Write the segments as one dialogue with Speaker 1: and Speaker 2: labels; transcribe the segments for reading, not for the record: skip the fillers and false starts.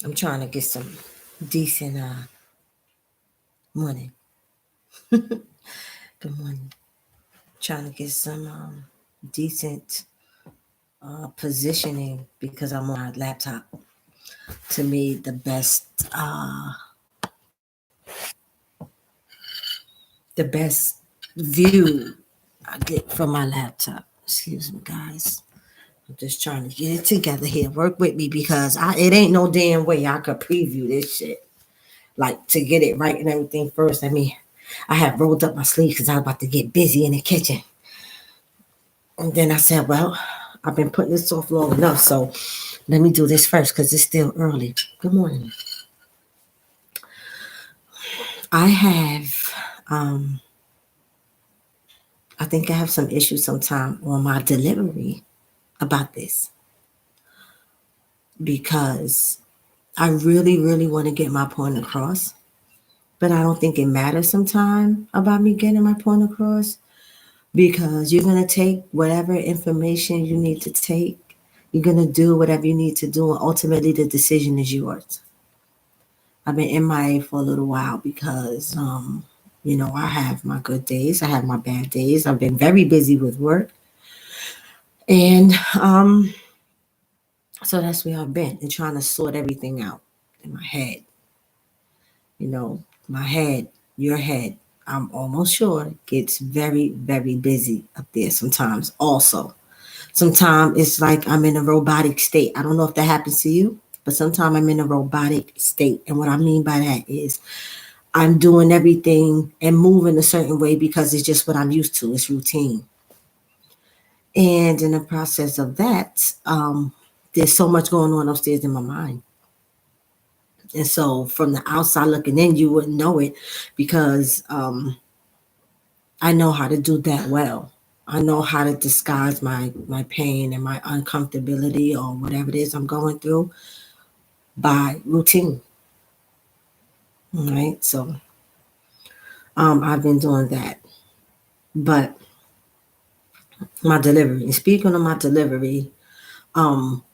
Speaker 1: I'm trying to get some decent money. Good morning. Trying to get some decent positioning because I'm on my laptop. To me, the best the best view I get from my laptop. Excuse me, guys. I'm just trying to get it together here. Work with me because it ain't no damn way I could preview this shit. Like to get it right and everything first. I have rolled up my sleeves because I was about to get busy in the kitchen. And then I said, well, I've been putting this off long enough, so let me do this first because it's still early. Good morning. I have, um, I think I have some issues sometime on my delivery about this because I really, really want to get my point across, but I don't think it matters sometime about me getting my point across because you're going to take whatever information you need to take. You're going to do whatever you need to do, and ultimately the decision is yours. I've been MIA for a little while because, I have my good days, I have my bad days. I've been very busy with work. And so that's where I've been and trying to sort everything out in my head. My head, your head, I'm almost sure gets very, very busy up there sometimes also. Sometimes it's like I'm in a robotic state. I don't know if that happens to you, but sometimes I'm in a robotic state. And what I mean by that is I'm doing everything and moving a certain way because it's just what I'm used to. It's routine. And in the process of that, there's so much going on upstairs in my mind. And so from the outside looking in, you wouldn't know it because I know how to do that well. I know how to disguise my pain and my uncomfortability or whatever it is I'm going through by routine. All right. So I've been doing that. But my delivery, speaking of my delivery, um,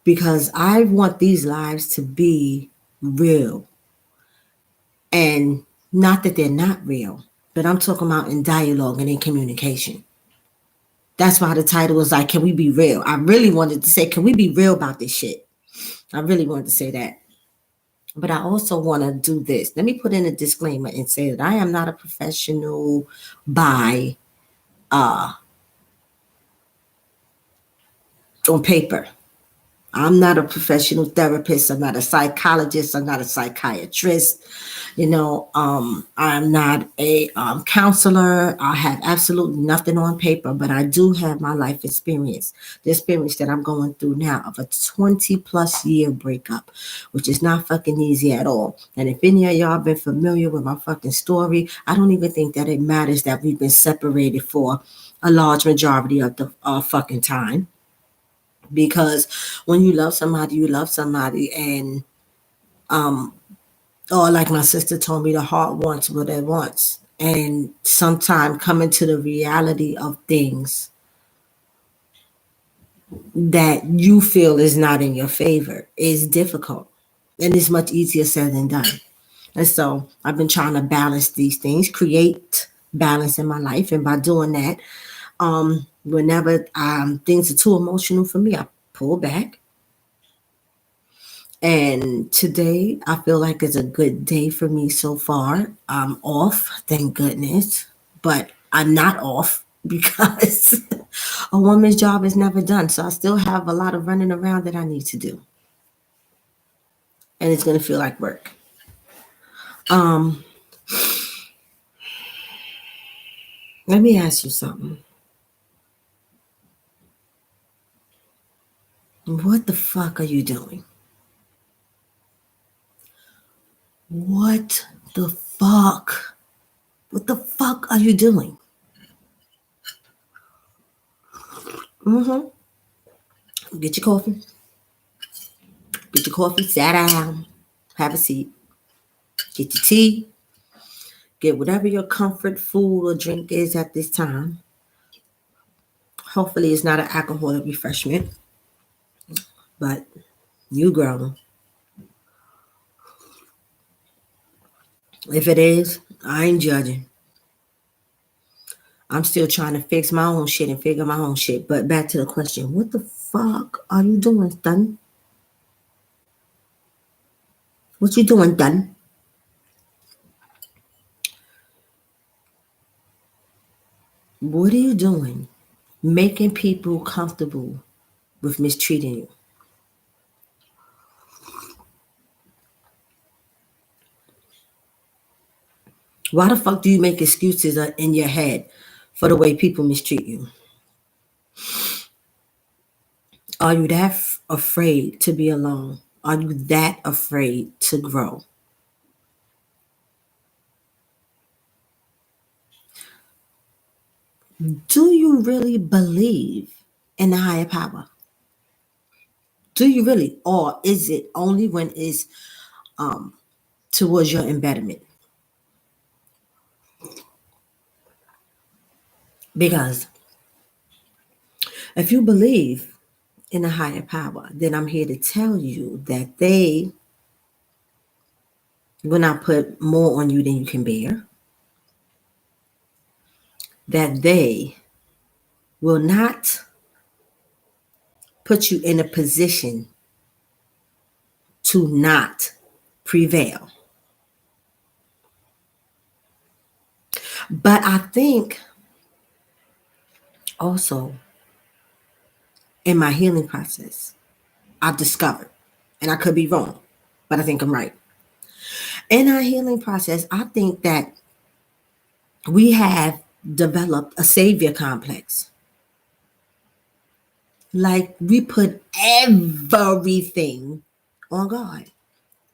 Speaker 1: because I want these lives to be real and not that they're not real, but I'm talking about in dialogue and in communication. That's why the title was like, can we be real? I really wanted to say, can we be real about this shit? I really wanted to say that. But I also want to do this. Let me put in a disclaimer and say that I am not a professional by on paper. I'm not a professional therapist. I'm not a psychologist. I'm not a psychiatrist. I'm not a counselor. I have absolutely nothing on paper, but I do have my life experience, the experience that I'm going through now of a 20 plus year breakup, which is not fucking easy at all. And if any of y'all been familiar with my fucking story, I don't even think that it matters that we've been separated for a large majority of the fucking time. Because when you love somebody, and or like my sister told me, the heart wants what it wants. And sometimes coming to the reality of things that you feel is not in your favor is difficult. And it's much easier said than done. And so I've been trying to balance these things, create balance in my life. And by doing that, whenever things are too emotional for me, I pull back. And today, I feel like it's a good day for me so far. I'm off, thank goodness, but I'm not off because a woman's job is never done. So I still have a lot of running around that I need to do, and it's going to feel like work. Um, Let me ask you something. What the fuck are you doing? What the fuck? What the fuck are you doing? Mm-hmm. Get your coffee. Get your coffee. Sit down. Have a seat. Get your tea. Get whatever your comfort food or drink is at this time. Hopefully, it's not an alcoholic refreshment, but you grown. If it is, I ain't judging. I'm still trying to fix my own shit and figure my own shit. But back to the question, what the fuck are you doing, Dun? What you doing, Dun? What are you doing? Making people comfortable with mistreating you. Why the fuck do you make excuses in your head for the way people mistreat you? Are you that afraid to be alone? Are you that afraid to grow? Do you really believe in the higher power? Do you really? Or is it only when it's um, towards your embetterment? Because if you believe in a higher power, then I'm here to tell you that they will not put more on you than you can bear, that they will not put you in a position to not prevail. But I think also in my healing process, I've discovered, and I could be wrong, but I think I'm right. In our healing process, I think that we have developed a savior complex. Like we put everything on God.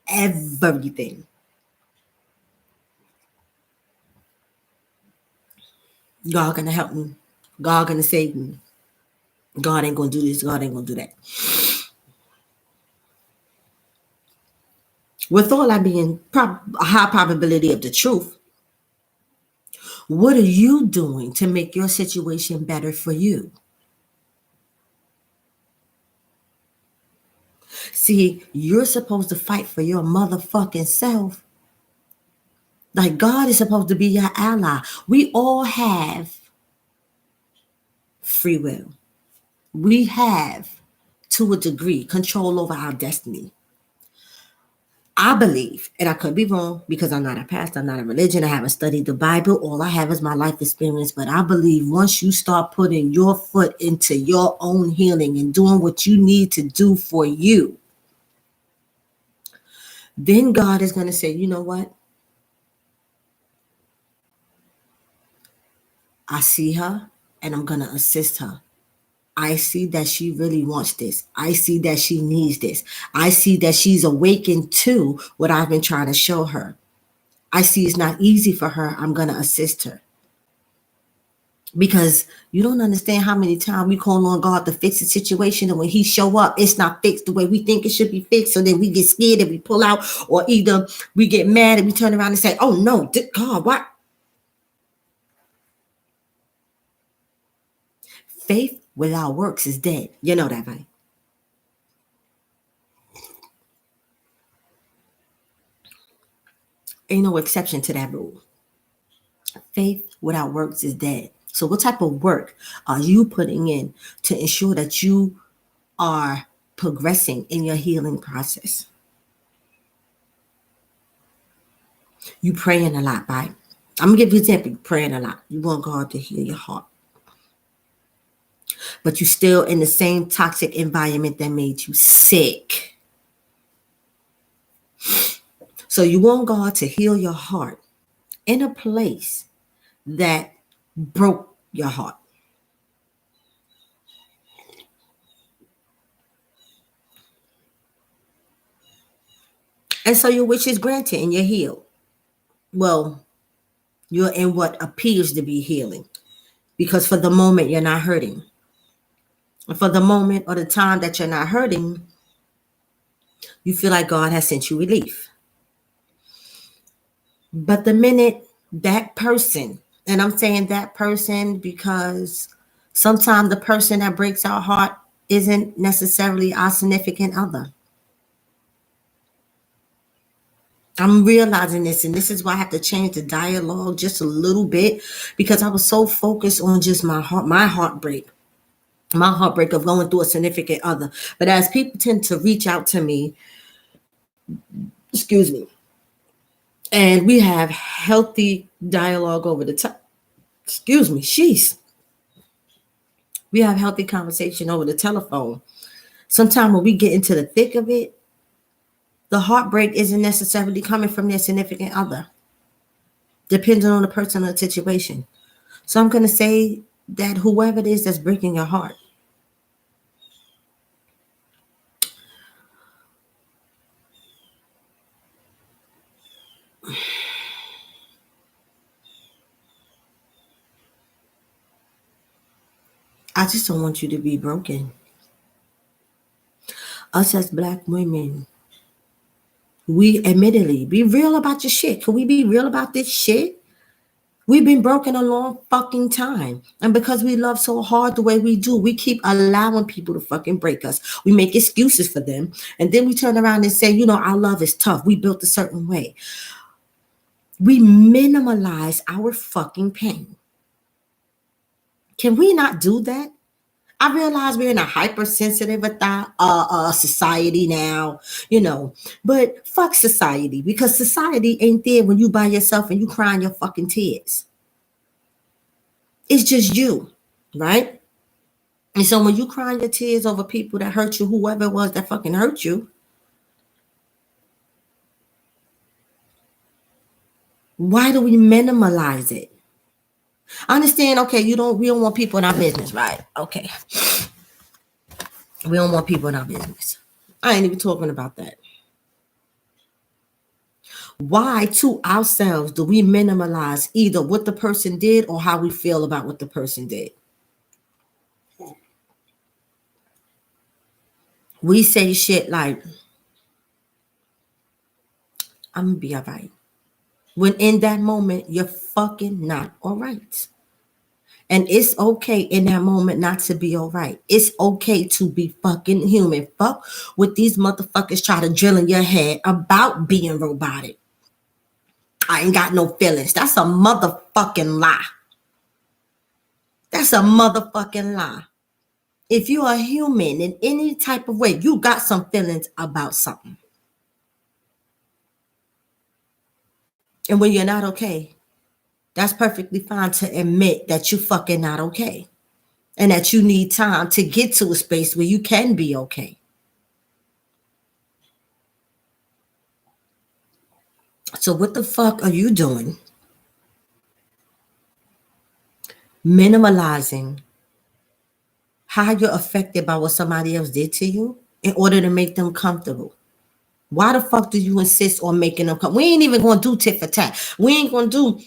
Speaker 1: Everything. God gonna help me. God gonna save me. God ain't gonna do this. God ain't gonna do that. With all that being a high probability of the truth, what are you doing to make your situation better for you? See, you're supposed to fight for your motherfucking self. Like God is supposed to be your ally. We all have free will. We have, to a degree, control over our destiny. I believe, and I could be wrong because I'm not a pastor, I'm not a religion, I haven't studied the Bible. All I have is my life experience. But I believe once you start putting your foot into your own healing and doing what you need to do for you, then God is going to say, you know what? I see her and I'm going to assist her. I see that she really wants this. I see that she needs this. I see that she's awakened to what I've been trying to show her. I see it's not easy for her. I'm going to assist her. Because you don't understand how many times we call on God to fix a situation, and when He show up, it's not fixed the way we think it should be fixed. So then we get scared and we pull out, or either we get mad and we turn around and say, "Oh no, God, what?" Faith without works is dead. You know that, right? Ain't no exception to that rule. Faith without works is dead. So what type of work are you putting in to ensure that you are progressing in your healing process? You praying a lot, right? I'm gonna give you an example. You praying a lot. You want God to heal your heart, but you still in the same toxic environment that made you sick. So you want God to heal your heart in a place that broke your heart. And so your wish is granted and you're healed. Well, you're in what appears to be healing because for the moment you're not hurting. And for the moment or the time that you're not hurting, you feel like God has sent you relief. But the minute that person, and I'm saying that person because sometimes the person that breaks our heart isn't necessarily our significant other. I'm realizing this, and this is why I have to change the dialogue just a little bit because I was so focused on just my heartbreak of going through a significant other. But as people tend to reach out to me, excuse me, and we have healthy dialogue over the top, excuse me, sheesh, we have healthy conversation over the telephone. Sometimes when we get into the thick of it, the heartbreak isn't necessarily coming from their significant other, depending on the person or the situation. So I'm going to say that whoever it is that's breaking your heart, I just don't want you to be broken. Us as Black women, we admittedly be real about your shit. Can we be real about this shit? We've been broken a long fucking time. And because we love so hard the way we do, we keep allowing people to fucking break us. We make excuses for them. And then we turn around and say, you know, our love is tough. We built a certain way. We minimalize our fucking pain. Can we not do that? I realize we're in a hypersensitive society now, you know, but fuck society because society ain't there when you by yourself and you crying your fucking tears. It's just you, right? And so when you crying your tears over people that hurt you, whoever it was that fucking hurt you, why do we minimalize it? I understand, okay, we don't want people in our business, right? Okay. We don't want people in our business. I ain't even talking about that. Why to ourselves do we minimalize either what the person did or how we feel about what the person did? We say shit like, I'm gonna be all right. When in that moment, you're fucking not all right. And it's okay in that moment not to be all right. It's okay to be fucking human. Fuck what these motherfuckers try to drill in your head about being robotic. I ain't got no feelings. That's a motherfucking lie. That's a motherfucking lie. If you are human in any type of way, you got some feelings about something. And when you're not okay, that's perfectly fine to admit that you fucking not okay. And that you need time to get to a space where you can be okay. So what the fuck are you doing? Minimalizing how you're affected by what somebody else did to you in order to make them comfortable. Why the fuck do you insist on making them come? We ain't even gonna do tit for tat. We ain't gonna do,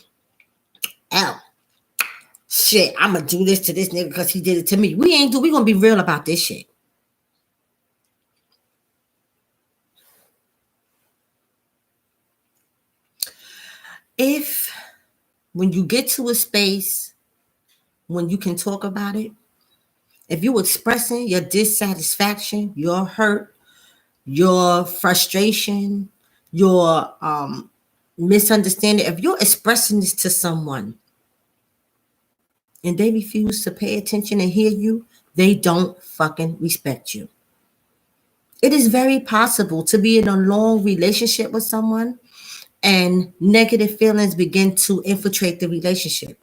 Speaker 1: oh, shit, I'm gonna do this to this nigga because he did it to me. We gonna be real about this shit. If when you get to a space when you can talk about it, if you expressing your dissatisfaction, your hurt, your frustration, your misunderstanding, if you're expressing this to someone and they refuse to pay attention and hear you, they don't fucking respect you. It is very possible to be in a long relationship with someone and negative feelings begin to infiltrate the relationship.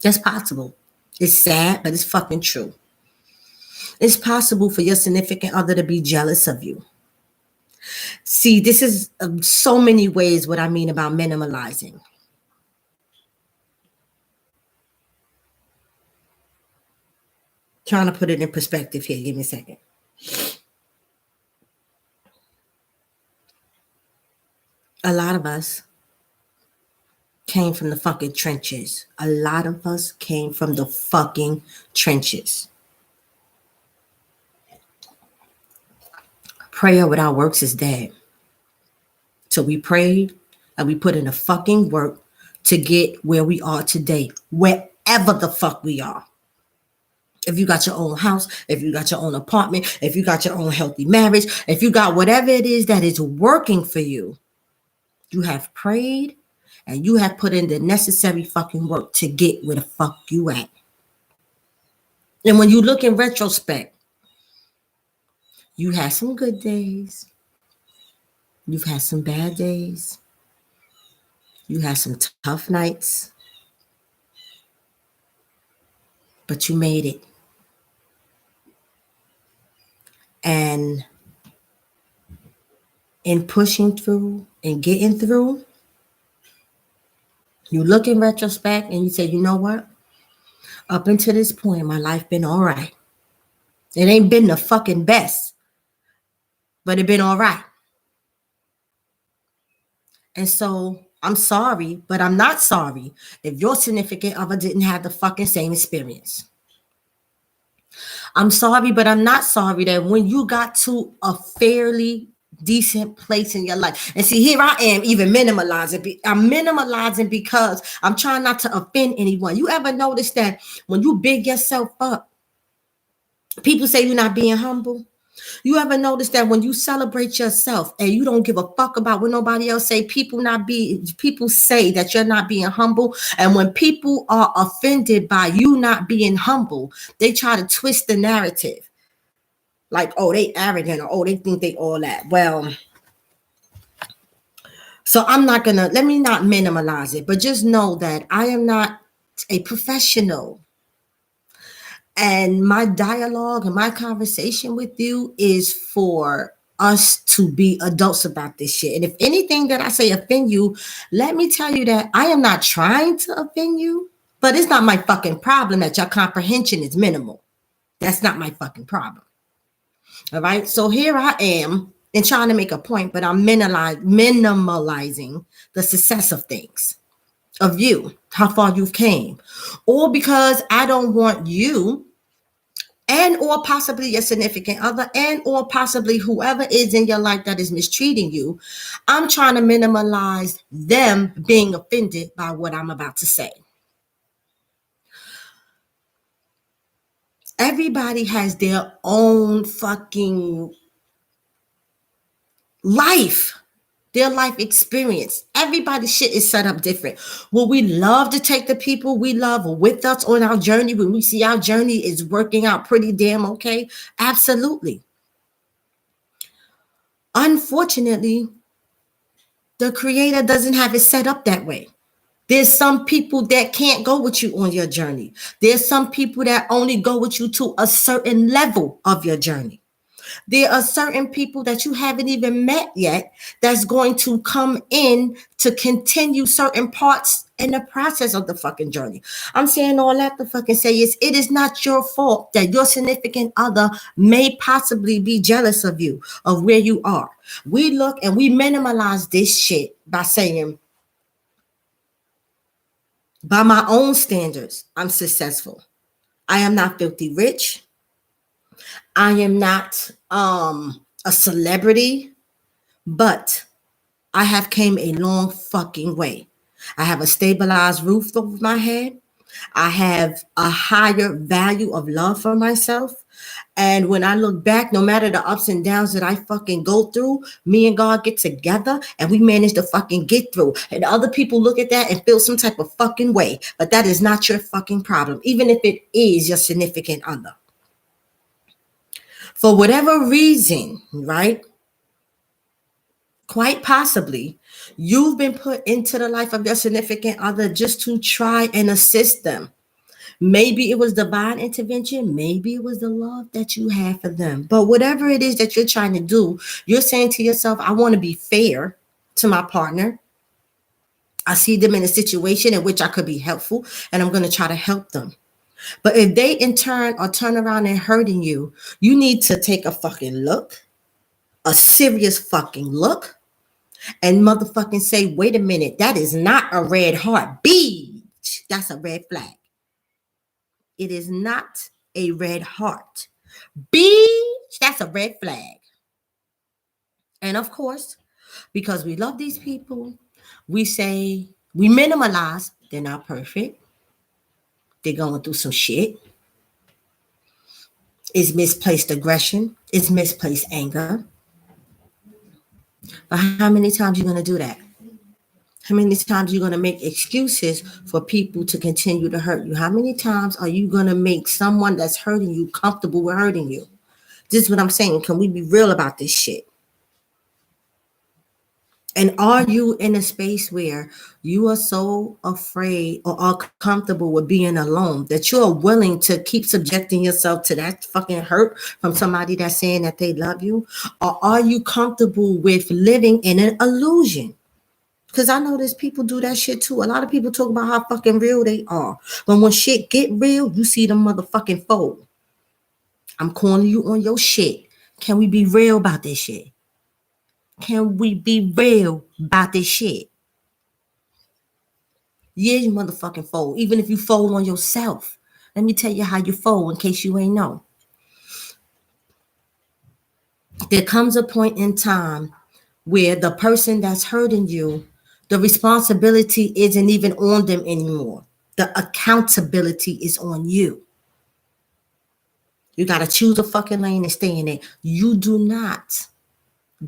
Speaker 1: That's possible. It's sad, but it's fucking true. It's possible for your significant other to be jealous of you. See, this is so many ways what I mean about minimalizing. Trying to put it in perspective here. Give me a second. A lot of us came from the fucking trenches. A lot of us came from the fucking trenches. Prayer without works is dead. So we prayed and we put in the fucking work to get where we are today, wherever the fuck we are. If you got your own house, if you got your own apartment, if you got your own healthy marriage, if you got whatever it is that is working for you, you have prayed and you have put in the necessary fucking work to get where the fuck you at. And when you look in retrospect, you had some good days. You've had some bad days. You had some tough nights. But you made it. And in pushing through and getting through, you look in retrospect and you say, you know what? Up until this point, my life been all right. It ain't been the fucking best, but it been all right. And so I'm sorry, but I'm not sorry if your significant other didn't have the fucking same experience. I'm sorry, but I'm not sorry that when you got to a fairly decent place in your life. And see, here I am even minimalizing. I'm minimalizing because I'm trying not to offend anyone. You ever notice that when you big yourself up, people say you're not being humble? You ever notice that when you celebrate yourself and you don't give a fuck about what nobody else say, people say that you're not being humble. And when people are offended by you not being humble, they try to twist the narrative. Like, oh, they arrogant, or oh, they think they all that. Well, so let me not minimalize it, but just know that I am not a professional. And my dialogue and my conversation with you is for us to be adults about this shit. And if anything that I say offend you, let me tell you that I am not trying to offend you, but it's not my fucking problem that your comprehension is minimal. That's not my fucking problem. All right. So here I am and trying to make a point, but I'm minimalizing the success of things, of you, how far you've came, or because I don't want you and or possibly your significant other and or possibly whoever is in your life that is mistreating you, I'm trying to minimize them being offended by what I'm about to say. Everybody has their own fucking life. Their life experience. Everybody's shit is set up different. Will we love to take the people we love with us on our journey when we see our journey is working out pretty damn okay? Absolutely. Unfortunately, the creator doesn't have it set up that way. There's some people that can't go with you on your journey. There's some people that only go with you to a certain level of your journey. There are certain people that you haven't even met yet that's going to come in to continue certain parts in the process of the fucking journey. I'm saying all that to fucking say is it is not your fault that your significant other may possibly be jealous of you, of where you are. We look and we minimize this shit by saying, by my own standards, I'm successful. I am not filthy rich. I am not a celebrity, but I have came a long fucking way. I have a stabilized roof over my head. I have a higher value of love for myself. And when I look back, no matter the ups and downs that I fucking go through, me and God get together and we manage to fucking get through. And other people look at that and feel some type of fucking way. But that is not your fucking problem, even if it is your significant other. For whatever reason, right? Quite possibly, you've been put into the life of your significant other just to try and assist them. Maybe it was divine intervention. Maybe it was the love that you have for them. But whatever it is that you're trying to do, you're saying to yourself, I want to be fair to my partner. I see them in a situation in which I could be helpful, and I'm going to try to help them. But if they in turn are turn around and hurting you, you need to take a fucking look, a serious fucking look, and motherfucking say, wait a minute, that is not a red heart. Bitch, that's a red flag. It is not a red heart. Bitch, that's a red flag. And of course, because we love these people, we say, we minimalize, they're not perfect. They're going through some shit. It's misplaced aggression. It's misplaced anger. But how many times you gonna do that? How many times you gonna make excuses for people to continue to hurt you? How many times are you gonna make someone that's hurting you comfortable with hurting you? This is what I'm saying. Can we be real about this shit? And are you in a space where you are so afraid or are comfortable with being alone that you're willing to keep subjecting yourself to that fucking hurt from somebody that's saying that they love you? Or are you comfortable with living in an illusion? Because I know there's people do that shit too. A lot of people talk about how fucking real they are. But when shit get real, you see them motherfucking fold. I'm calling you on your shit. Can we be real about this shit? Can we be real about this shit? Yeah, you motherfucking fold. Even if you fold on yourself. Let me tell you how you fold in case you ain't know. There comes a point in time where the person that's hurting you, the responsibility isn't even on them anymore. The accountability is on you. You got to choose a fucking lane and stay in it. You do not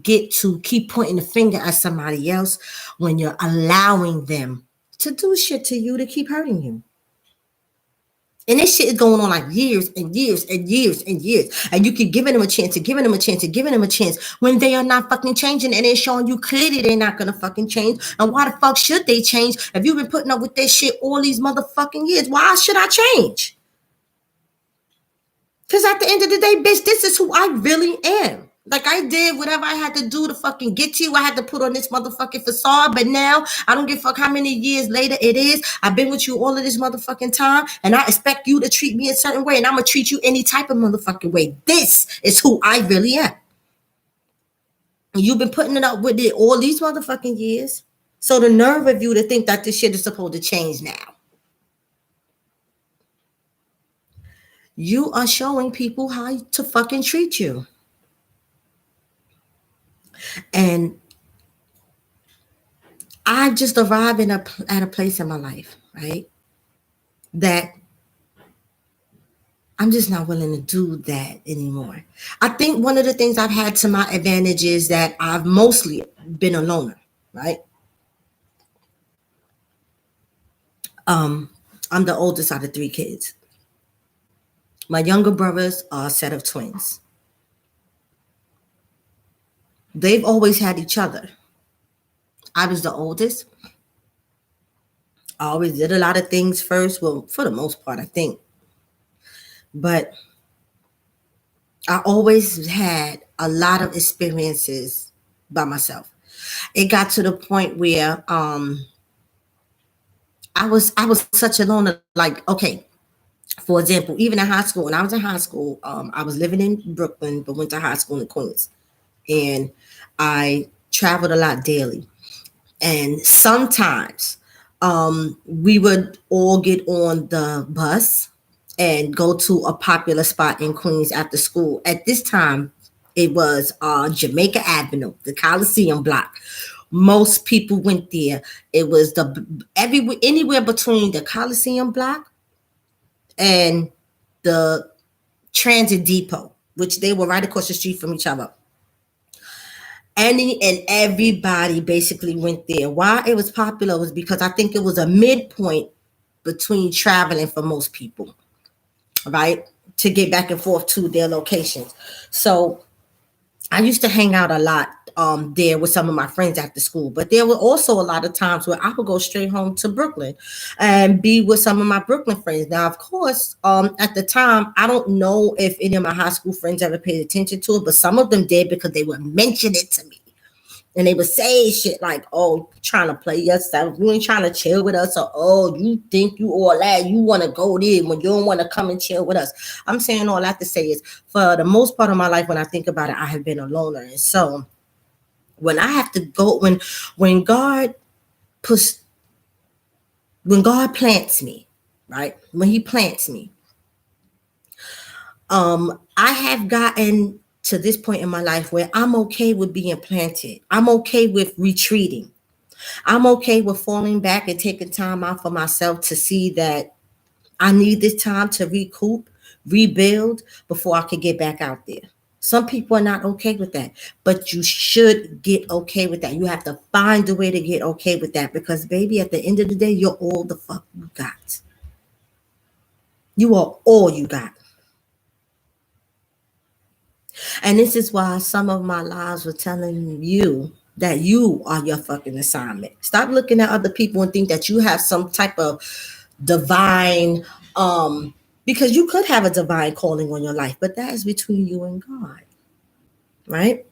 Speaker 1: get to keep pointing the finger at somebody else when you're allowing them to do shit to you to keep hurting you. And this shit is going on like years and years and years and years. And you keep giving them a chance and giving them a chance and giving them a chance when they are not fucking changing. And it's showing you clearly they're not going to fucking change. And why the fuck should they change? If you've been putting up with this shit all these motherfucking years, why should I change? Because at the end of the day, bitch, this is who I really am. Like, I did whatever I had to do to fucking get to you. I had to put on this motherfucking facade. But now, I don't give a fuck how many years later it is. I've been with you all of this motherfucking time. And I expect you to treat me a certain way. And I'm going to treat you any type of motherfucking way. This is who I really am. And you've been putting it up with it all these motherfucking years. So the nerve of you to think that this shit is supposed to change now. You are showing people how to fucking treat you. And I just arrived at a place in my life, right, that I'm just not willing to do that anymore. I think one of the things I've had to my advantage is that I've mostly been a loner, right? I'm the oldest out of 3 kids. My younger brothers are a set of twins. They've always had each other. I was the oldest. I always did a lot of things first. Well, for the most part, I think. But I always had a lot of experiences by myself. It got to the point where I was such a loner. Like, okay, for example, even in high school, when I was in high school, I was living in Brooklyn, but went to high school in Queens, and I traveled a lot daily. And sometimes we would all get on the bus and go to a popular spot in Queens after school. At this time, it was Jamaica Avenue, the Coliseum block. Most people went there. It was anywhere between the Coliseum block and the Transit Depot, which they were right across the street from each other. Any and everybody basically went there. Why it was popular was because I think it was a midpoint between traveling for most people, right? To get back and forth to their locations. So I used to hang out a lot there with some of my friends after school, but there were also a lot of times where I would go straight home to Brooklyn and be with some of my Brooklyn friends. Now, of course, at the time, I don't know if any of my high school friends ever paid attention to it, but some of them did because they would mention it to me. And they would say shit like, oh, trying to play yourself. You ain't trying to chill with us. Or, oh, you think you all that. You want to go there when you don't want to come and chill with us. I'm saying all that to say is, for the most part of my life, when I think about it, I have been a loner. And so when I have to go, when God plants me, right? When he plants me, I have gotten to this point in my life where I'm okay with being planted. I'm okay with retreating. I'm okay with falling back and taking time out for myself to see that I need this time to recoup rebuild before I could get back out there. Some people are not okay with that, but you should get okay with that. You have to find a way to get okay with that because, baby, at the end of the day, you're all the fuck you got. You are all you got. And this is why some of my lives were telling you that you are your fucking assignment. Stop looking at other people and think that you have some type of divine, because you could have a divine calling on your life, but that is between you and God, right?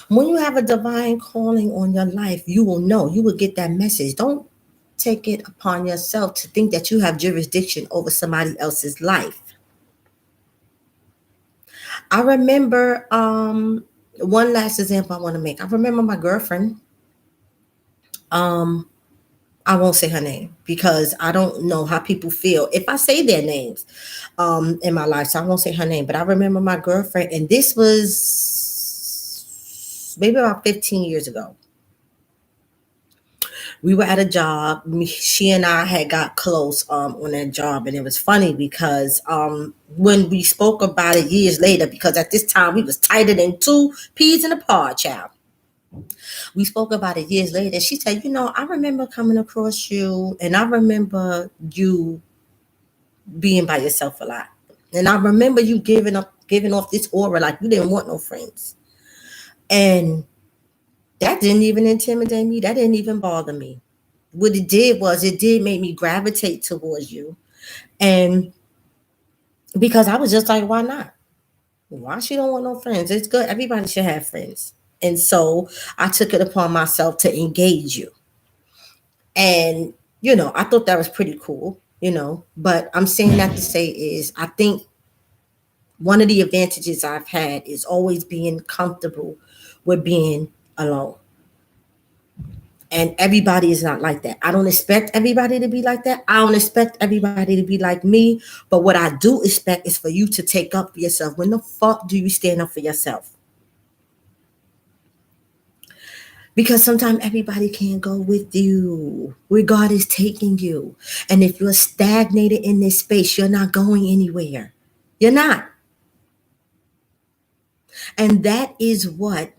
Speaker 1: When you have a divine calling on your life, you will know, you will get that message. Don't take it upon yourself to think that you have jurisdiction over somebody else's life. I remember one last example I want to make. I remember my girlfriend. Um, I won't say her name because I don't know how people feel if I say their names in my life. So I won't say her name. But I remember my girlfriend, and this was maybe about 15 years ago. We were at a job. She and I had got close on that job, and it was funny because when we spoke about it years later, because at this time we was tighter than two peas in a pod, child. We spoke about it years later. She said, "You know, I remember coming across you, and I remember you being by yourself a lot, and I remember you giving off this aura like you didn't want no friends, and that didn't even intimidate me. That didn't even bother me. What it did was it did make me gravitate towards you, and because I was just like, why not? Why she don't want no friends? It's good. Everybody should have friends." And so I took it upon myself to engage you. And, I thought that was pretty cool, But I'm saying that to say is I think one of the advantages I've had is always being comfortable with being alone. And everybody is not like that. I don't expect everybody to be like that. I don't expect everybody to be like me. But what I do expect is for you to take up for yourself. When the fuck do you stand up for yourself? Because sometimes everybody can't go with you where God is taking you. And if you're stagnated in this space, you're not going anywhere. You're not. And that is what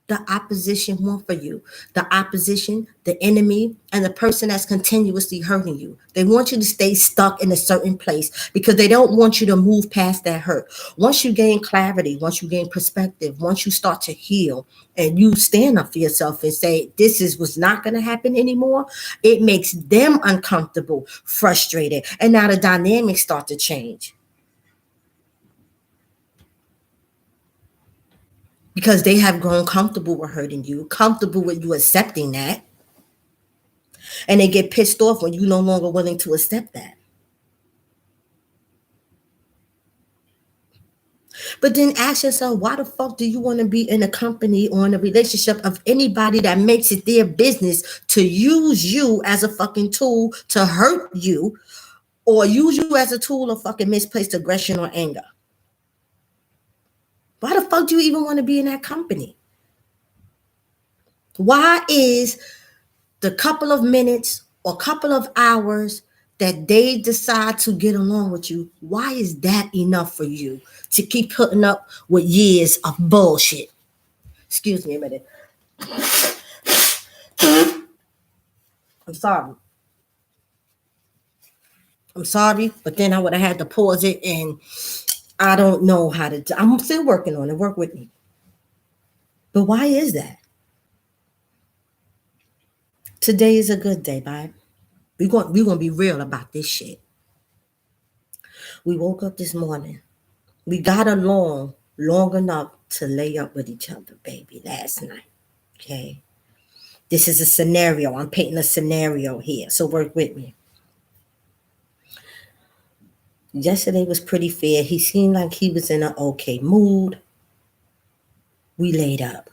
Speaker 1: the opposition want for you. The opposition, the enemy, and the person that's continuously hurting you. They want you to stay stuck in a certain place because they don't want you to move past that hurt. Once you gain clarity, once you gain perspective, once you start to heal and you stand up for yourself and say, this is what's not going to happen anymore, it makes them uncomfortable, frustrated, and now the dynamics start to change. Because they have grown comfortable with hurting you, comfortable with you accepting that. And they get pissed off when you're no longer willing to accept that. But then ask yourself, why the fuck do you want to be in a company or in a relationship of anybody that makes it their business to use you as a fucking tool to hurt you or use you as a tool of fucking misplaced aggression or anger? Why the fuck do you even want to be in that company? Why is the couple of minutes or couple of hours that they decide to get along with you, why is that enough for you to keep putting up with years of bullshit? Excuse me a minute. I'm sorry. I'm sorry, but then I would have had to pause it, and I don't know how to. I'm still working on it. Work with me. But why is that? Today is a good day, babe. We're gonna be real about this shit. We woke up this morning. We got along long enough to lay up with each other, baby, last night. Okay. This is a scenario. I'm painting a scenario here. So work with me. Yesterday was pretty fair. He seemed like he was in an okay mood. We laid up.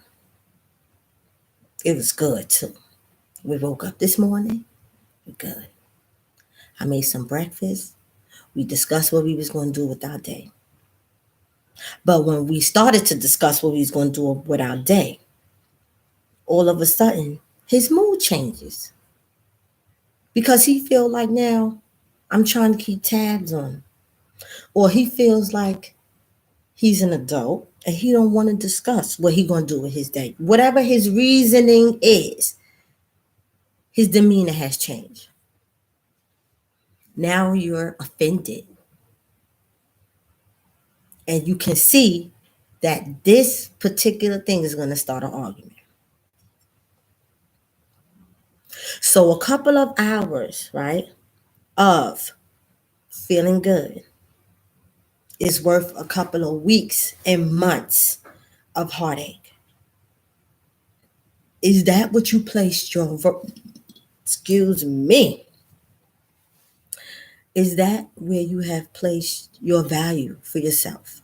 Speaker 1: It was good too. We woke up this morning. We're good. I made some breakfast. We discussed what we was going to do with our day. But when we started to discuss what we was going to do with our day, all of a sudden, his mood changes. Because he feel like now I'm trying to keep tabs on him. Or he feels like he's an adult and he don't want to discuss what he going to do with his day. Whatever his reasoning is, his demeanor has changed. Now you're offended. And you can see that this particular thing is going to start an argument. So a couple of hours, right, of feeling good is worth a couple of weeks and months of heartache. Is that what you placed your, excuse me, is that where you have placed your value for yourself?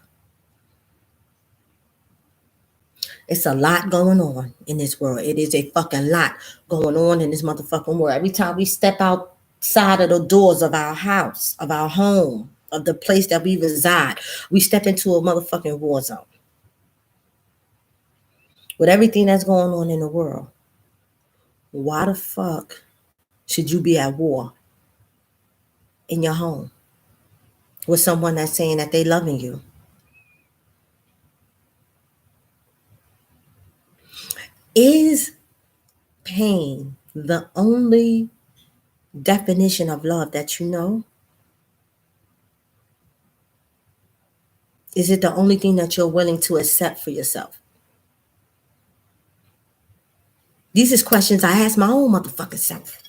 Speaker 1: It's a lot going on in this world. It is a fucking lot going on in this motherfucking world. Every time we step outside of the doors of our house, of our home, of the place that we reside, we step into a motherfucking war zone. With everything that's going on in the world, why the fuck should you be at war in your home with someone that's saying that they loving you? Is pain the only definition of love that you know? Is it the only thing that you're willing to accept for yourself? These is questions I ask my own motherfucking self.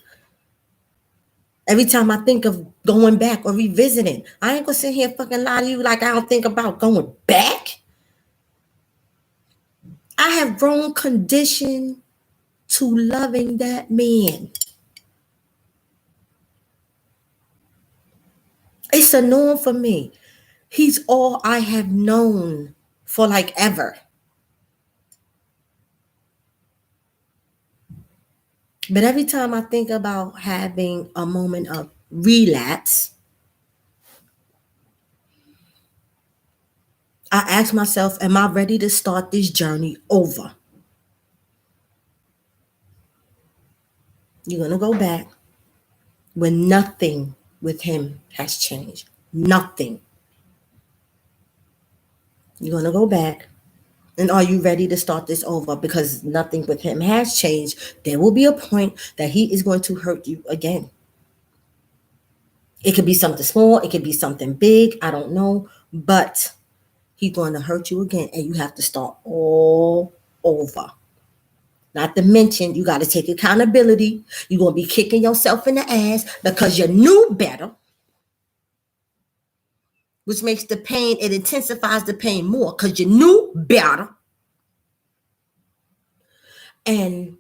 Speaker 1: Every time I think of going back or revisiting, I ain't gonna sit here and fucking lie to you like I don't think about going back. I have grown conditioned to loving that man. It's a norm for me. He's all I have known for like ever. But every time I think about having a moment of relapse, I ask myself, am I ready to start this journey over? You're going to go back when nothing with him has changed. Nothing. You're going to go back. And are you ready to start this over? Because nothing with him has changed. There will be a point that he is going to hurt you again. It could be something small. It could be something big. I don't know. But he's going to hurt you again. And you have to start all over. Not to mention, you got to take accountability. You're going to be kicking yourself in the ass because you knew better. Which makes the pain, it intensifies the pain more because you knew better. And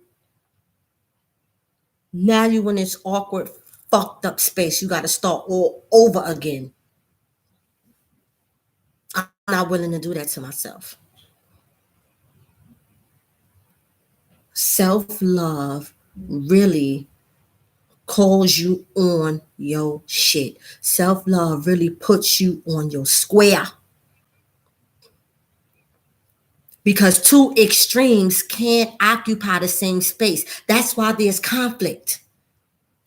Speaker 1: now you're in this awkward, fucked up space. You got to start all over again. I'm not willing to do that to myself. Self-love really calls you on your shit. Self-love really puts you on your square. Because two extremes can't occupy the same space. That's why there's conflict.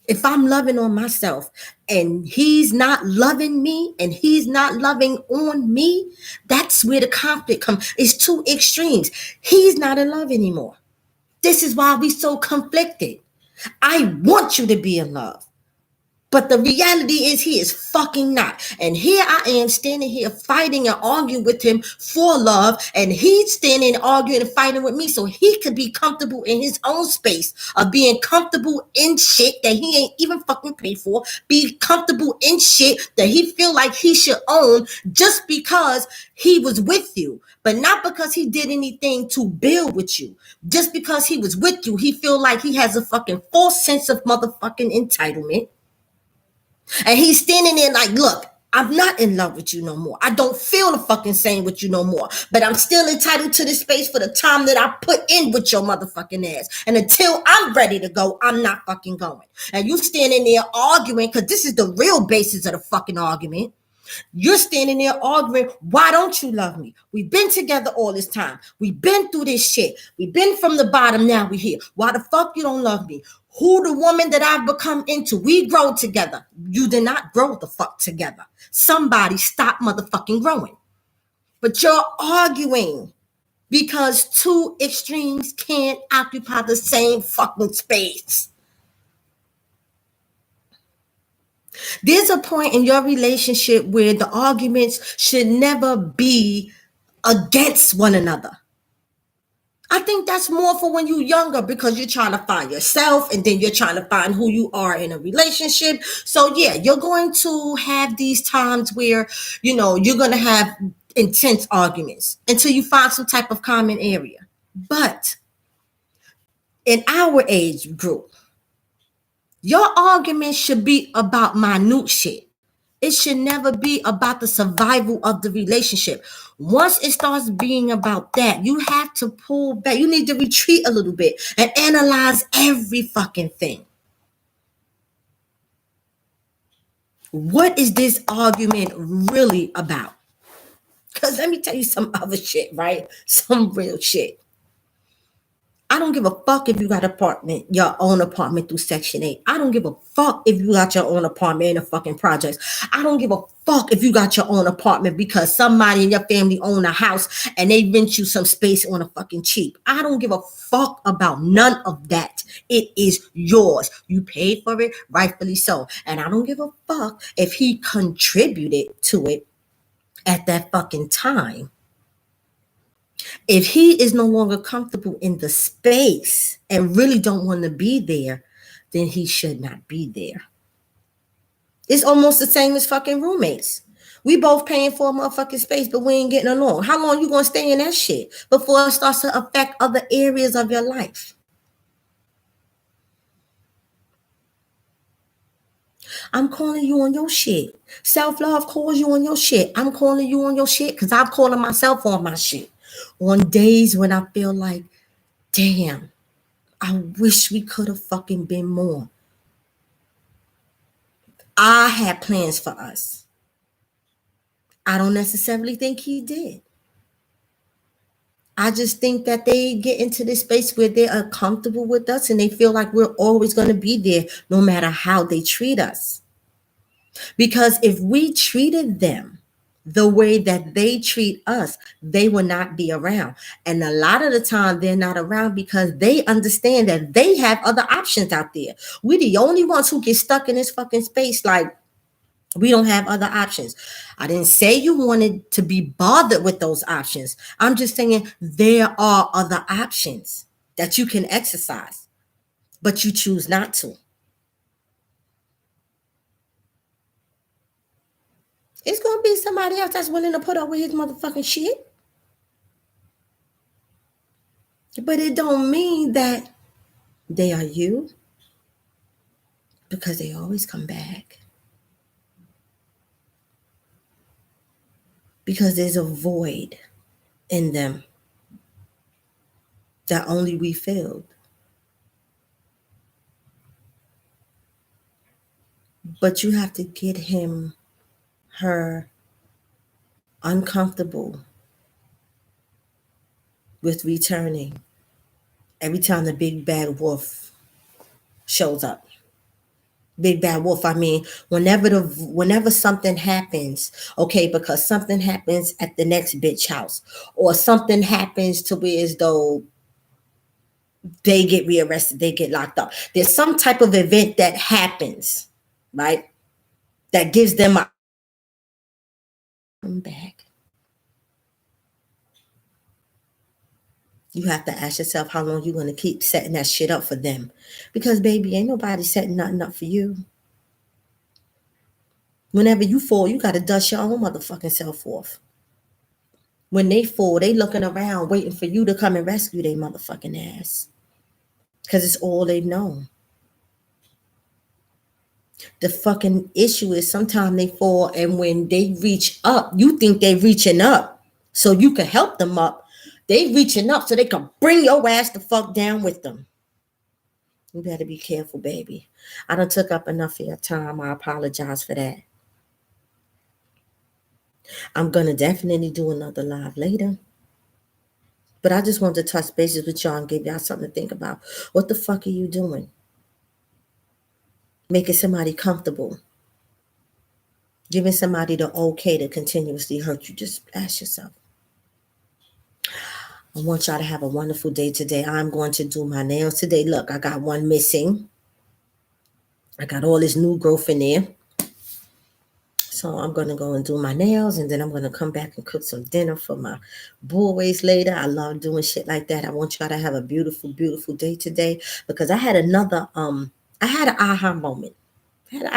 Speaker 1: If I'm loving on myself and he's not loving me and he's not loving on me, that's where the conflict comes. It's two extremes. He's not in love anymore. This is why we so conflicted. I want you to be in love. But the reality is he is fucking not. And here I am standing here fighting and arguing with him for love. And he's standing arguing and fighting with me so he could be comfortable in his own space of being comfortable in shit that he ain't even fucking paid for. Be comfortable in shit that he feel like he should own just because he was with you. But not because he did anything to build with you. Just because he was with you, he feel like he has a fucking false sense of motherfucking entitlement. And he's standing there like, look, I'm not in love with you no more. I don't feel the fucking same with you no more. But I'm still entitled to this space for the time that I put in with your motherfucking ass. And until I'm ready to go, I'm not fucking going. And you standing there arguing, because this is the real basis of the fucking argument. You're standing there arguing, why don't you love me? We've been together all this time. We've been through this shit. We've been from the bottom, now we're here. Why the fuck you don't love me? Who the woman that I've become into? We grow together. You did not grow the fuck together. Somebody stop motherfucking growing. But you're arguing because two extremes can't occupy the same fucking space. There's a point in your relationship where the arguments should never be against one another. I think that's more for when you're younger because you're trying to find yourself and then you're trying to find who you are in a relationship. So yeah, you're going to have these times where, you're going to have intense arguments until you find some type of common area. But in our age group, your argument should be about minute shit. It should never be about the survival of the relationship. Once it starts being about that, you have to pull back. You need to retreat a little bit and analyze every fucking thing. What is this argument really about? Because let me tell you some other shit, right? Some real shit. I don't give a fuck if you got your own apartment through Section 8. I don't give a fuck if you got your own apartment in the fucking projects. I don't give a fuck if you got your own apartment because somebody in your family own a house and they rent you some space on a fucking cheap. I don't give a fuck about none of that. It is yours. You paid for it, rightfully so. And I don't give a fuck if he contributed to it at that fucking time. If he is no longer comfortable in the space and really don't want to be there, then he should not be there. It's almost the same as fucking roommates. We both paying for a motherfucking space, but we ain't getting along. How long you gonna stay in that shit before it starts to affect other areas of your life? I'm calling you on your shit. Self-love calls you on your shit. I'm calling you on your shit because I'm calling myself on my shit. On days when I feel like, damn, I wish we could have fucking been more. I had plans for us. I don't necessarily think he did. I just think that they get into this space where they are comfortable with us and they feel like we're always going to be there no matter how they treat us. Because if we treated them the way that they treat us, they will not be around. And a lot of the time they're not around because they understand that they have other options out there. We're the only ones who get stuck in this fucking space like we don't have other options. I didn't say you wanted to be bothered with those options. I'm just saying there are other options that you can exercise, but you choose not to. It's going to be somebody else that's willing to put up with his motherfucking shit. But it don't mean that they are you, because they always come back. Because there's a void in them that only we filled. But you have to get him, her, uncomfortable with returning every time the big bad wolf shows up. Big bad wolf, I mean, whenever something happens, okay, because something happens at the next bitch house, or something happens to where as though they get rearrested, they get locked up. There's some type of event that happens, right? That gives them a come back. You have to ask yourself how long you're going to keep setting that shit up for them. Because, baby, ain't nobody setting nothing up for you. Whenever you fall, you got to dust your own motherfucking self off. When they fall, they looking around waiting for you to come and rescue their motherfucking ass. Because it's all they've known. The fucking issue is sometimes they fall, and when they reach up, you think they're reaching up so you can help them up. They reaching up so they can bring your ass the fuck down with them. You better be careful, baby. I done took up enough of your time. I apologize for that. I'm going to definitely do another live later. But I just wanted to touch bases with y'all and give y'all something to think about. What the fuck are you doing? making somebody comfortable, giving somebody the okay to continuously hurt you. Just ask yourself. I want y'all to have a wonderful day today. I'm going to do my nails today. Look, I got one missing. I got all this new growth in there. So I'm going to go and do my nails, and then I'm going to come back and cook some dinner for my boys later. I love doing shit like that. I want y'all to have a beautiful, beautiful day today, because I had an aha moment. And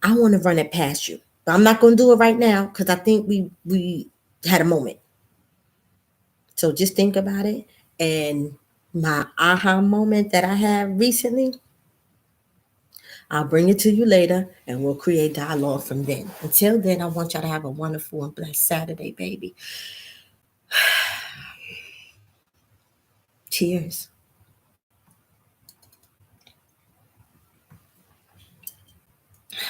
Speaker 1: I want to run it past you. But I'm not going to do it right now, because I think we had a moment. So just think about it. And my aha moment that I had recently, I'll bring it to you later, and we'll create dialogue from then. Until then, I want y'all to have a wonderful and blessed Saturday, baby. Cheers.